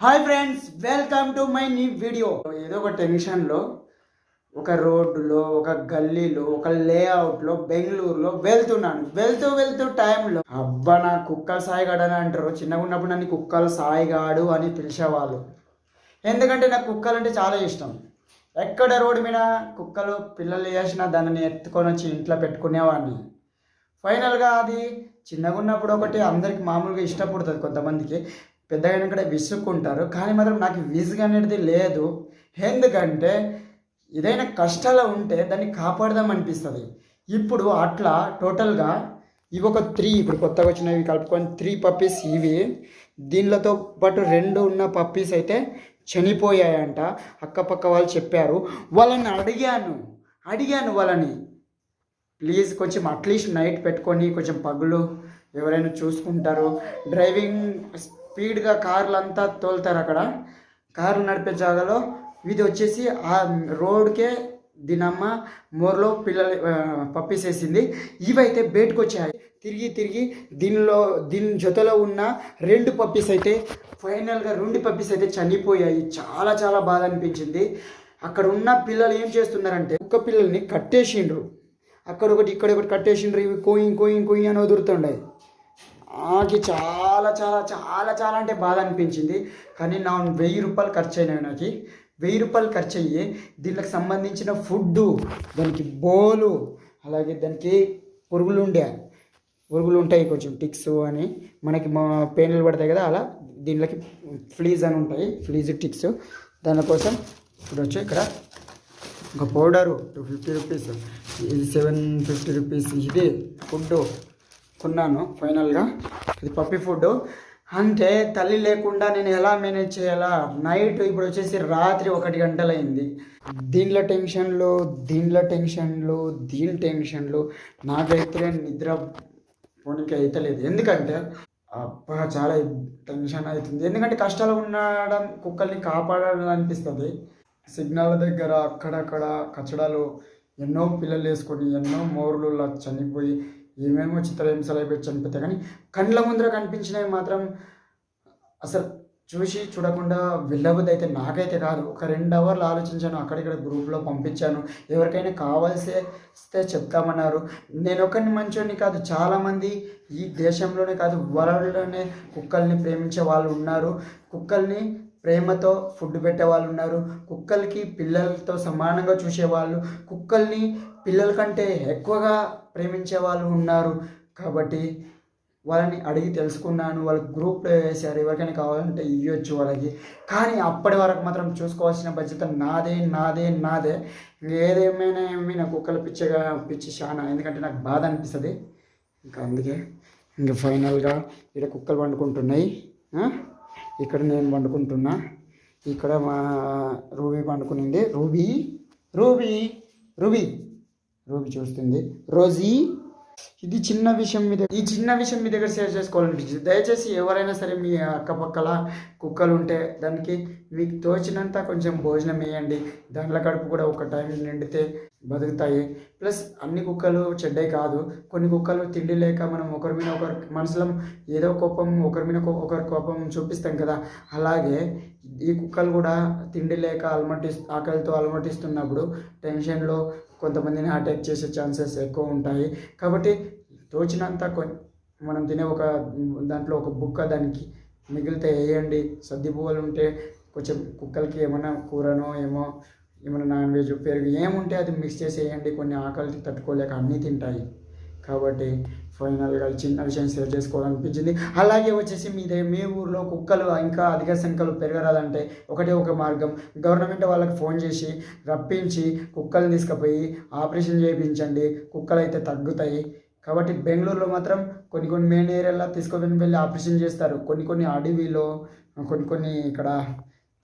Hi friends, welcome to my new video. ఏదో ఒక టెన్షన్లో ఒక రోడ్డులో, ఒక గల్లీలో, ఒక లేఅవుట్లో బెంగళూరులో వెళ్తూ టైంలో అబ్బా నా కుక్కల సాయిగాడు అని అంటారు. చిన్నగా ఉన్నప్పుడు నన్ను కుక్కల సాయిగాడు అని పిలిచేవాళ్ళు. ఎందుకంటే నాకు కుక్కలు అంటే చాలా ఇష్టం. ఎక్కడ రోడ్డు మీద కుక్కలు పిల్లలు వేసినా దానిని ఎత్తుకొని వచ్చి ఇంట్లో పెట్టుకునేవాడిని. ఫైనల్గా అది చిన్నగా ఉన్నప్పుడు ఒకటి అందరికి మామూలుగా ఇష్టపడుతుంది, కొంతమందికి పెద్దగా కూడా విసుక్కుంటారు. కానీ మాత్రం నాకు విసుగు అనేది లేదు. ఎందుకంటే ఏదైనా కష్టాలు ఉంటే దాన్ని కాపాడదాం అనిపిస్తుంది. ఇప్పుడు అట్లా టోటల్గా ఇవి ఒక 3 ఇప్పుడు కొత్తగా వచ్చినవి కలుపుకొని 3 పప్పీస్ ఇవి. దీనిలతో పాటు 2 ఉన్న పప్పీస్ అయితే చనిపోయాయంట. అక్కపక్క వాళ్ళు చెప్పారు. వాళ్ళని అడిగాను వాళ్ళని, ప్లీజ్ కొంచెం అట్లీస్ట్ నైట్ పెట్టుకొని కొంచెం పగులు ఎవరైనా చూసుకుంటారు. డ్రైవింగ్ స్పీడ్గా కార్లు అంతా తోలుతారు. అక్కడ కార్లు నడిపే జాగాలో ఇది వచ్చేసి ఆ రోడ్కే దీనమ్మ మోర్లో పప్పీస్ వేసింది. ఇవైతే బయటకు వచ్చాయి. తిరిగి దీని జొతలో ఉన్న 2 పప్పీస్ అయితే ఫైనల్గా 2 పప్పీస్ అయితే చనిపోయాయి. చాలా చాలా బాధ అనిపించింది. అక్కడ ఉన్న పిల్లలు ఏం చేస్తున్నారంటే ఒక్క పిల్లల్ని కట్టేసిండ్రు, అక్కడ ఒకటి ఇక్కడ ఒకటి కట్టేసిండ్రు. ఇవి కోయి అని వదురుతుండే. నాకు చాలా చాలా చాలా చాలా అంటే బాధ అనిపించింది. కానీ నా 1000 రూపాయలు ఖర్చు అయినాయి. నాకు 1000 రూపాయలు ఖర్చు అయ్యి దీనికి సంబంధించిన ఫుడ్డు, దానికి బోలు, అలాగే దానికి పురుగులు ఉంటాయి కొంచెం టిక్స్ అని మనకి పెయిన్లు పడతాయి కదా, అలా దీనికి ఫ్లీజ్ అని ఉంటాయి, ఫ్లీజ్ టిక్స్. దానికోసం ఇప్పుడు వచ్చి ఇక్కడ ఒక పౌడరు 250 రూపీస్, ఇది 750 రూపీస్. ఇది ఫుడ్డు కొన్నాను. ఫైనల్గా ఇది పప్పి ఫుడ్. అంటే తల్లి లేకుండా నేను ఎలా మేనేజ్ చేయాలా? నైట్ ఇప్పుడు వచ్చేసి రాత్రి 1 గంటలైంది. దీని టెన్షన్లు నాకైతే నిద్ర పోనీకి అవుతలేదు. ఎందుకంటే అబ్బా చాలా టెన్షన్ అవుతుంది. ఎందుకంటే కష్టాలు ఉండడం కుక్కల్ని కాపాడాలనిపిస్తుంది. సిగ్నల్ దగ్గర అక్కడక్కడ కచ్చడాలు, ఎన్నో పిల్లలు వేసుకొని ఎన్నో మోర్లు చనిపోయి ఏమేమో చిత్రహింసలు అయిపోయి చనిపోతాయి. కానీ కండ్ల ముందర కనిపించినవి మాత్రం అసలు చూడకుండా వెళ్ళబుద్ధి అయితే నాకైతే కాదు. ఒక 2 అవర్లు ఆలోచించాను, అక్కడిక్కడ గ్రూప్లో పంపించాను. ఎవరికైనా కావాల్సిస్తే చెప్తామన్నారు. నేను ఒకరిని మంచోని కాదు, చాలామంది ఈ దేశంలోనే కాదు వరల్డ్లోనే కుక్కల్ని ప్రేమించే వాళ్ళు ఉన్నారు. కుక్కల్ని ప్రేమతో ఫుడ్ పెట్టే వాళ్ళు ఉన్నారు. కుక్కలకి పిల్లలతో సమానంగా చూసేవాళ్ళు, కుక్కల్ని పిల్లల కంటే ఎక్కువగా ప్రేమించే వాళ్ళు ఉన్నారు. కాబట్టి వాళ్ళని అడిగి తెలుసుకున్నాను. వాళ్ళకి గ్రూప్లో వేశారు, ఎవరికైనా కావాలంటే ఇవ్వచ్చు వాళ్ళకి. కానీ అప్పటి వరకు మాత్రం చూసుకోవాల్సిన బాధ్యత నాదే. ఏదేమైనా నాకు కుక్కల పిచ్చి చాలా, ఎందుకంటే నాకు బాధ అనిపిస్తుంది. అందుకే ఫైనల్గా ఇక్కడ కుక్కలు పండుకుంటున్నాయి, ఇక్కడ నేను పండుకుంటున్నా, ఇక్కడ మా రూబీ పండుకునింది. రూబీ చూస్తుంది. రోజీ, ఈ చిన్న విషయం మీ దగ్గర షేర్ చేసుకోవాలనిపించింది. దయచేసి ఎవరైనా సరే మీ అక్కపక్కల కుక్కలు ఉంటే దానికి మీకు తోచినంత కొంచెం భోజనం వేయండి. దాంట్లో కడుపు కూడా ఒక టైం నిండితే బతుకుతాయి. ప్లస్ అన్ని కుక్కలు చెడ్డవి కాదు. కొన్ని కుక్కలు తిండి లేక మనం ఒకరి మీద ఒకరి మనసులో ఏదో కోపం, ఒకరి కోపం చూపిస్తాం కదా, అలాగే ఈ కుక్కలు కూడా తిండి లేక ఆకలితో అలమటిస్తున్నప్పుడు టెన్షన్లో కొంతమందిని అటాక్ చేసే ఛాన్సెస్ ఎక్కువ ఉంటాయి. కాబట్టి తోచినంత మనం తినే ఒక దాంట్లో ఒక బుక్క దానికి మిగిలితే వేయండి. సద్ది పువ్వులు ఉంటే కొంచెం కుక్కలకి ఏమైనా కూరనో ఏమైనా నాన్ వెజ్, పెరుగు ఏముంటే అది మిక్స్ చేసి వేయండి. కొన్ని ఆకలికి తట్టుకోలేక అన్నీ తింటాయి. కాబట్టి ఫైనల్గా చిన్న విషయం షేర్ చేసుకోవాలనిపించింది. అలాగే వచ్చేసి మీ ఊర్లో కుక్కలు ఇంకా అధిక సంఖ్యలో పెరగరాదంటే ఒక మార్గం, గవర్నమెంట్ వాళ్ళకి ఫోన్ చేసి రప్పించి కుక్కల్ని తీసుకుపోయి ఆపరేషన్ చేయించండి. కుక్కలు అయితే తగ్గుతాయి. కాబట్టి బెంగళూరులో మాత్రం కొన్ని మెయిన్ ఏరియాలో తీసుకొని వెళ్ళి ఆపరేషన్ చేస్తారు. కొన్ని అడవిలో, కొన్ని ఇక్కడ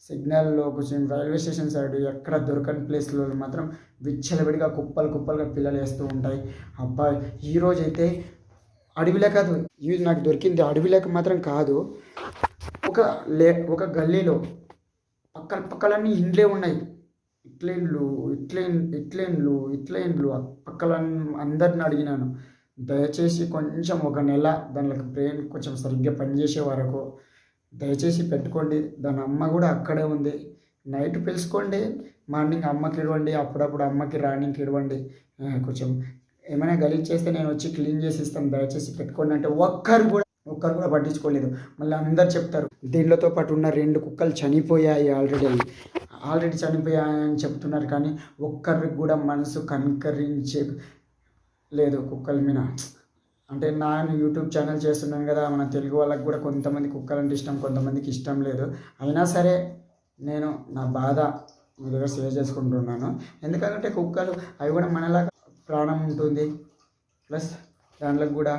సిగ్నల్లో, కొంచెం రైల్వే స్టేషన్ సైడ్ ఎక్కడ దొరకని ప్లేస్లో మాత్రం విచ్చలవిడిగా కుప్పలుగా పిల్లలు వేస్తూ ఉంటాయి. అబ్బాయి ఈరోజు అయితే అడవిలే కాదు, ఇవి నాకు దొరికింది అడవిలేక మాత్రం కాదు. ఒక గల్లీలో పక్కలన్నీ ఇండ్లే ఉన్నాయి. ఇట్లేండ్లు పక్కల అందరిని అడిగినాను. దయచేసి కొంచెం 1 నెల దానికి బ్రెయిన్ కొంచెం సరిగ్గా పనిచేసే వరకు దయచేసి పెట్టుకోండి. దాని అమ్మ కూడా అక్కడే ఉంది. నైట్ పిలుచుకోండి, మార్నింగ్ అమ్మకి ఇవ్వండి, అప్పుడప్పుడు అమ్మకి రాణికి ఇవ్వండి. కొంచెం ఏమైనా గలీజ్ చేస్తే నేను వచ్చి క్లీన్ చేసి ఇస్తాను, దయచేసి పెట్టుకోండి అంటే ఒక్కరు కూడా పట్టించుకోలేదు. మళ్ళీ అందరు చెప్తారు దీనితో పాటు ఉన్న 2 కుక్కలు చనిపోయాయి ఆల్రెడీ చనిపోయాయని చెప్తున్నారు, కానీ ఒక్కరికి కూడా మనసు కనికరించే లేదు కుక్కల మీద. అంటే నేను యూట్యూబ్ ఛానల్ చేస్తున్నాను కదా, మన తెలుగు వాళ్ళకి కూడా కొంతమంది కుక్కలు అంటే ఇష్టం, కొంతమందికి ఇష్టం లేదు. అయినా సరే నేను నా బాధ మీ దగ్గర షేర్ చేసుకుంటున్నాను. ఎందుకంటే కుక్కలు అవి కూడా మనలాగా ప్రాణం ఉంటుంది, ప్లస్ దాంట్లో కూడా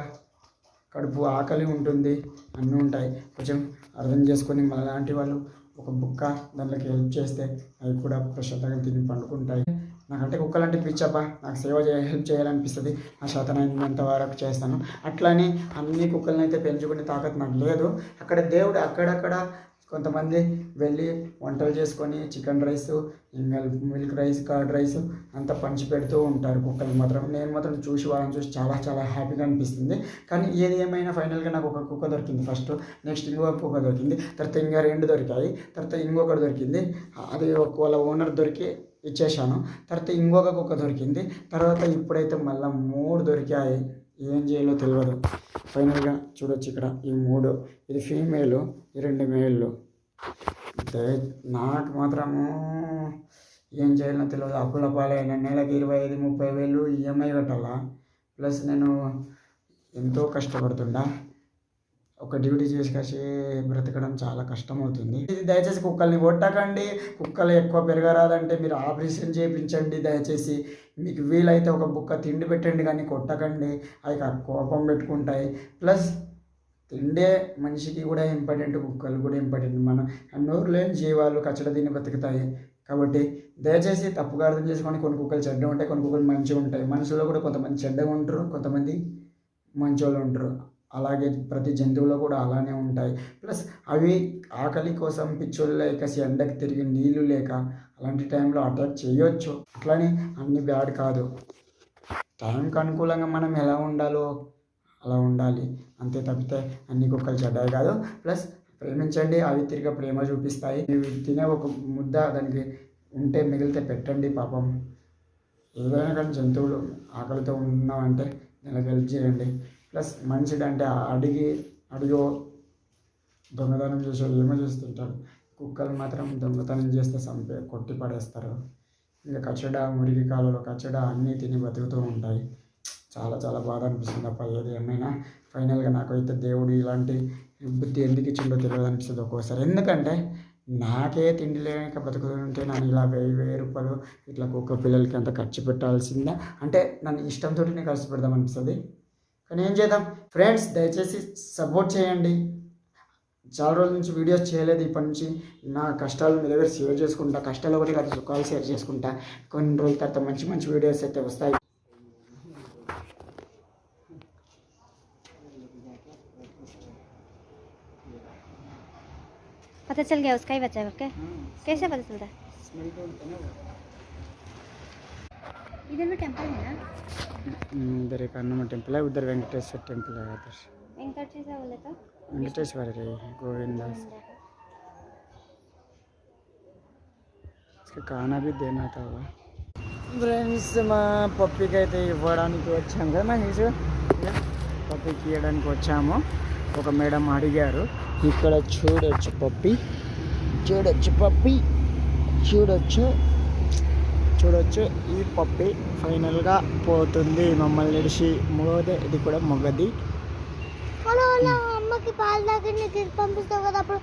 కడుపు ఆకలి ఉంటుంది, అన్నీ ఉంటాయి. కొంచెం అర్థం చేసుకొని మనలాంటి వాళ్ళు ఒక బుక్క దాంట్లోకి హెల్ప్ చేస్తే అవి కూడా ప్రశాంతంగా తిని పండుకుంటాయి. నాకంటే కుక్కలంటే పిచ్చబ్బా, నాకు హెల్ప్ చేయాలనిపిస్తుంది. నా శాతనైనంత వరకు చేస్తాను. అట్లానే అన్ని కుక్కలను అయితే పెంచుకునే తాకత్ నాకు లేదు. అక్కడ దేవుడు అక్కడక్కడ కొంతమంది వెళ్ళి వంటలు చేసుకొని చికెన్ రైస్, ఇంకా మిల్క్ రైస్, కర్డ్ రైస్ అంతా పంచి పెడుతూ ఉంటారు కుక్కలు మాత్రం. నేను మాత్రం వాళ్ళని చూసి చాలా చాలా హ్యాపీగా అనిపిస్తుంది. కానీ ఏది ఏమైనా ఫైనల్గా నాకు ఒక కుక్క దొరికింది ఫస్ట్, నెక్స్ట్ ఇంకొక కుక్క దొరికింది, తర్వాత ఇంకా 2 దొరికాయి, తర్వాత ఇంకొకటి దొరికింది, అది వాళ్ళ ఓనర్ దొరికి ఇచ్చేసాను. తర్వాత ఇంకొక కుక్క దొరికింది, తర్వాత ఇప్పుడైతే మళ్ళీ 3 దొరికాయి. ఏం చేయాలో తెలియదు. ఫైనల్గా చూడొచ్చు ఇక్కడ ఈ 3, ఇది ఫీమేలు, ఈ 2 మేళ్ళు. నాకు మాత్రము ఏం చేయాలో తెలియదు. అప్పుల పాలైన నెలకి 25-30 వేలు ఈఎంఐ కట్టాలా, ప్లస్ నేను ఎంతో కష్టపడుతుండా. ఒక డ్యూటీ చేసి బ్రతకడం చాలా కష్టం అవుతుంది. ఇది దయచేసి కుక్కల్ని కొట్టకండి. కుక్కలు ఎక్కువ పెరగరాదంటే మీరు ఆపరేషన్ చేయించండి దయచేసి. మీకు వీలైతే ఒక బుక్క తిండి పెట్టండి, కానీ కొట్టకండి. అవి కోపం పెట్టుకుంటాయి. ప్లస్ తిండే మనిషికి కూడా ఇంపార్టెంట్, కుక్కలు కూడా ఇంపార్టెంట్. మన నోరు లేని జీవాలు కచ్చడ తిని బతుకుతాయి. కాబట్టి దయచేసి తప్పుగా అర్థం చేసుకొని, కొన్ని కుక్కలు చెడ్డ ఉంటాయి, కొన్ని కుక్కలు మంచిగా ఉంటాయి. మనుషుల్లో కూడా కొంతమంది చెడ్డగా ఉంటారు, కొంతమంది మంచోళ్ళు ఉంటారు. అలాగే ప్రతి జంతువులో కూడా అలానే ఉంటాయి. ప్లస్ అవి ఆకలి కోసం పిచ్చోళ్ళు లేక ఎండకి తిరిగి నీళ్ళు లేక అలాంటి టైంలో అటాక్ చేయొచ్చు. అట్లానే అన్ని బ్యాడ్ కాదు. టైంకి అనుకూలంగా మనం ఎలా ఉండాలో అలా ఉండాలి, అంతే తప్పితే అన్ని కుక్కలు చెడ్డాయి కాదు. ప్లస్ ప్రేమించండి, అవి తిరిగి ప్రేమ చూపిస్తాయి. తినే ఒక ముద్ద దానికి ఉంటే మిగిలితే పెట్టండి. పాపం ఏదైనా కానీ జంతువులు ఆకలితో ఉన్నామంటే దానికి హెల్ప్ చేయండి. ప్లస్ మనిషిడంటే అడిగో దొంగతనం చేసే ఏమో చేస్తుంటారు. కుక్కలు మాత్రం దొంగతనం చేస్తే కొట్టి పడేస్తారు. ఇంకా కచ్చడా, మురికి కాలువలో కచ్చడా అన్నీ తిని బతుకుతూ ఉంటాయి. చాలా చాలా బాధ అనిపిస్తుంది తప్ప ఏది ఏమైనా. ఫైనల్గా నాకైతే దేవుడు ఇలాంటి బుద్ధి ఎందుకు ఇచ్చిండో తెలియదు అనిపిస్తుంది ఒక్కోసారి. ఎందుకంటే నాకే తిండి లేక బతుకుతుంటే నన్ను ఇలా 1000 రూపాయలు ఇట్లా కుక్క పిల్లలకి అంత ఖర్చు పెట్టాల్సిందా అంటే నన్ను ఇష్టంతో ఖర్చు పెడదాం అనిపిస్తుంది. కానీ ఏం చేద్దాం ఫ్రెండ్స్, దయచేసి సపోర్ట్ చేయండి. చాలా రోజుల నుంచి వీడియోస్ చేయలేదు. ఇప్పటి నుంచి నా కష్టాలు మీ దగ్గర షేర్ చేసుకుంటా, కష్టాలు ఒకటి కాదు సుఖాలు షేర్ చేసుకుంటా. కొన్ని రోజుల తర్వాత మంచి మంచి వీడియోస్ అయితే వస్తాయి. पता चल गया उसका ही बच्चा है। कैसे पता चलता है? इधर भी टेंपल है ना? इधर एक हनुमान टेंपल है, उधर वेंकटेश्वर टेंपल है। उधर वेंकटेश्वर बोले तो वेंकटेश्वर है, गोविंदा। इसका खाना भी देना था ఫ్రెండ్స్. మా పప్పికి అయితే ఇవ్వడానికి వచ్చాము కదా, మహేష్ పప్పికి ఇవ్వడానికి వచ్చాము. ఒక మేడం అడిగారు. ఇక్కడ చూడొచ్చు పప్పి, చూడొచ్చు ఈ పప్పి ఫైనల్గా పోతుంది మమ్మల్ని ఇడిచి. ఇది కూడా మొగది. అమ్మకి పాలు తాగి పంపిస్తావు కదా అప్పుడు.